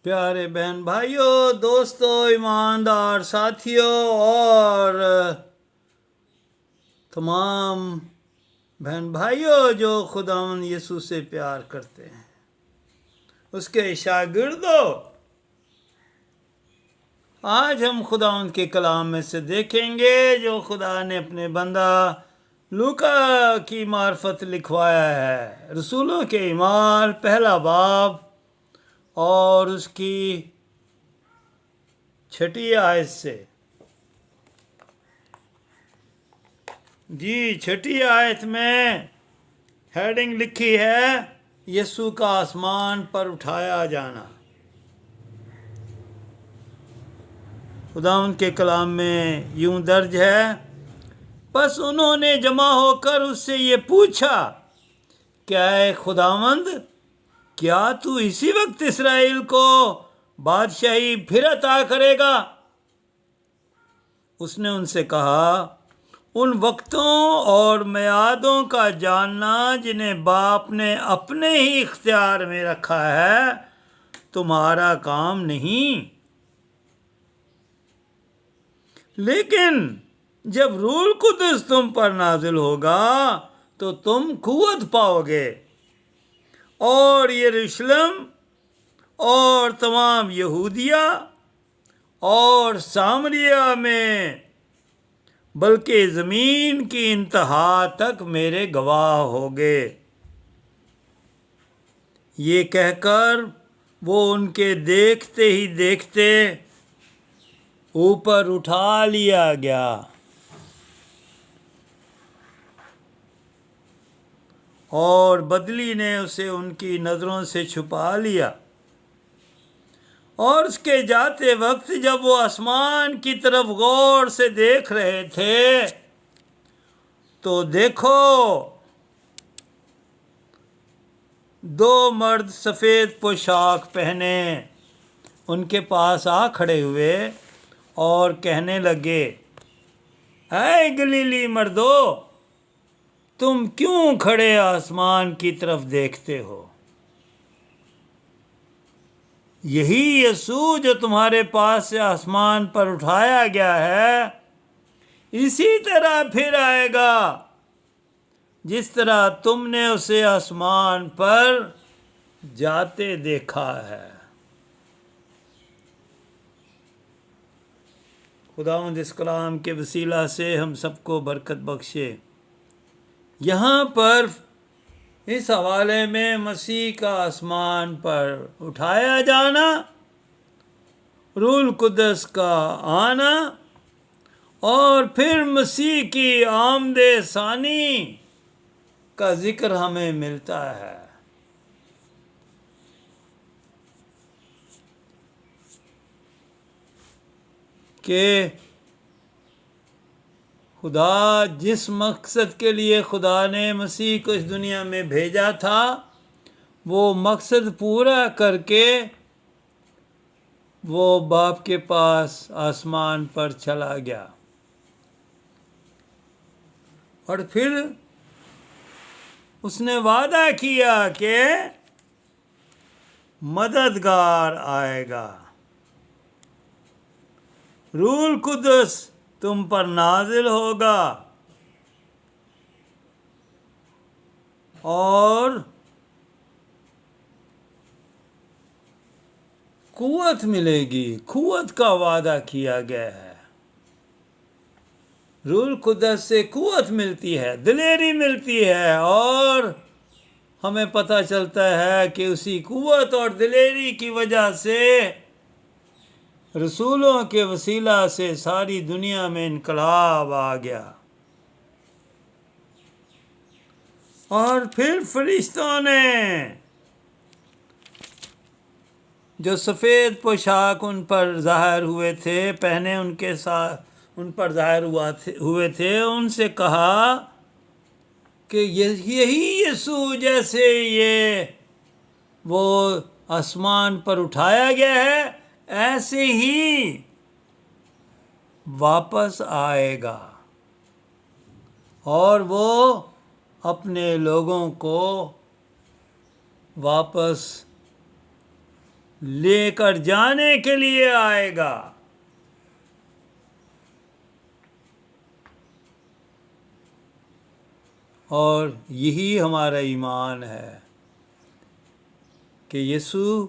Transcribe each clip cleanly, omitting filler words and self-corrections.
پیارے بہن بھائیوں، دوستوں، ایماندار ساتھیوں اور تمام بہن بھائیوں جو خداوند یسوع سے پیار کرتے ہیں، اس کے شاگردوں، آج ہم خداوند کے کلام میں سے دیکھیں گے جو خدا نے اپنے بندہ لوکا کی معرفت لکھوایا ہے، رسولوں کے اعمال پہلا باب اور اس کی 6 آیت سے۔ جی 6 آیت میں ہیڈنگ لکھی ہے یسوع کا آسمان پر اٹھایا جانا۔ خداوند کے کلام میں یوں درج ہے، پس انہوں نے جمع ہو کر اس سے یہ پوچھا کہ اے خداوند، کیا تو اسی وقت اسرائیل کو بادشاہی پھر عطا کرے گا؟ اس نے ان سے کہا، ان وقتوں اور میعادوں کا جاننا جنہیں باپ نے اپنے ہی اختیار میں رکھا ہے تمہارا کام نہیں، لیکن جب روح القدس تم پر نازل ہوگا تو تم قوت پاؤ گے، اور یروشلم اور تمام یہودیہ اور سامریہ میں بلکہ زمین کی انتہا تک میرے گواہ ہوگے۔ یہ کہہ کر وہ ان کے دیکھتے ہی دیکھتے اوپر اٹھا لیا گیا، اور بدلی نے اسے ان کی نظروں سے چھپا لیا۔ اور اس کے جاتے وقت جب وہ آسمان کی طرف غور سے دیکھ رہے تھے تو دیکھو، 2 مرد سفید پوشاک پہنے ان کے پاس آ کھڑے ہوئے اور کہنے لگے، اے گلیلی مردو، تم کیوں کھڑے آسمان کی طرف دیکھتے ہو؟ یہی یسوع جو تمہارے پاس سے آسمان پر اٹھایا گیا ہے، اسی طرح پھر آئے گا جس طرح تم نے اسے آسمان پر جاتے دیکھا ہے۔ خداوند اس کلام کے وسیلہ سے ہم سب کو برکت بخشے۔ یہاں پر اس حوالے میں مسیح کا آسمان پر اٹھایا جانا، روح القدس کا آنا اور پھر مسیح کی آمد ثانی کا ذکر ہمیں ملتا ہے۔ کہ خدا جس مقصد کے لیے خدا نے مسیح کو اس دنیا میں بھیجا تھا، وہ مقصد پورا کر کے وہ باپ کے پاس آسمان پر چلا گیا، اور پھر اس نے وعدہ کیا کہ مددگار آئے گا، روح القدس تم پر نازل ہوگا اور قوت ملے گی۔ قوت کا وعدہ کیا گیا ہے، روح القدس سے قوت ملتی ہے، دلیری ملتی ہے، اور ہمیں پتہ چلتا ہے کہ اسی قوت اور دلیری کی وجہ سے رسولوں کے وسیلہ سے ساری دنیا میں انقلاب آ گیا، اور پھر فرشتوں نے جو سفید پوشاک ان پر ظاہر ہوئے تھے پہنے ان کے ساتھ ان پر ظاہر ہوئے تھے، ان سے کہا کہ یہی یسوع جیسے یہ وہ آسمان پر اٹھایا گیا ہے، ایسے ہی واپس آئے گا، اور وہ اپنے لوگوں کو واپس لے کر جانے کے لیے آئے گا۔ اور یہی ہمارا ایمان ہے کہ یسوع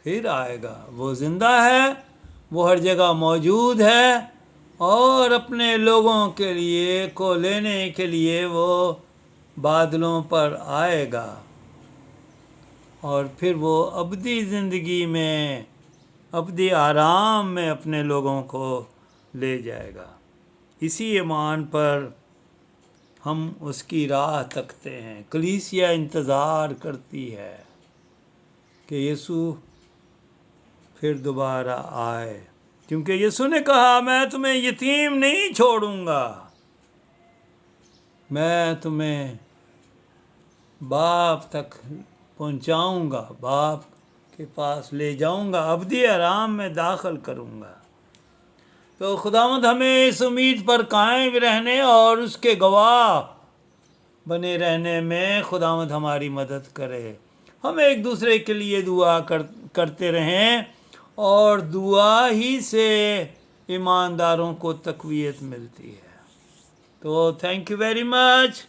پھر آئے گا، وہ زندہ ہے، وہ ہر جگہ موجود ہے، اور اپنے لوگوں کے لیے کو لینے کے لیے وہ بادلوں پر آئے گا، اور پھر وہ ابدی زندگی میں، ابدی آرام میں اپنے لوگوں کو لے جائے گا۔ اسی ایمان پر ہم اس کی راہ تکتے ہیں۔ کلیسیا انتظار کرتی ہے کہ یسوع پھر دوبارہ آئے، کیونکہ یسوع نے کہا میں تمہیں یتیم نہیں چھوڑوں گا، میں تمہیں باپ تک پہنچاؤں گا، باپ کے پاس لے جاؤں گا، ابدی آرام میں داخل کروں گا۔ تو خداوند ہمیں اس امید پر قائم رہنے اور اس کے گواہ بنے رہنے میں خداوند ہماری مدد کرے۔ ہم ایک دوسرے کے لیے دعا کرتے رہیں، اور دعا ہی سے ایمانداروں کو تقویت ملتی ہے۔ تو تھینک یو ویری مچ۔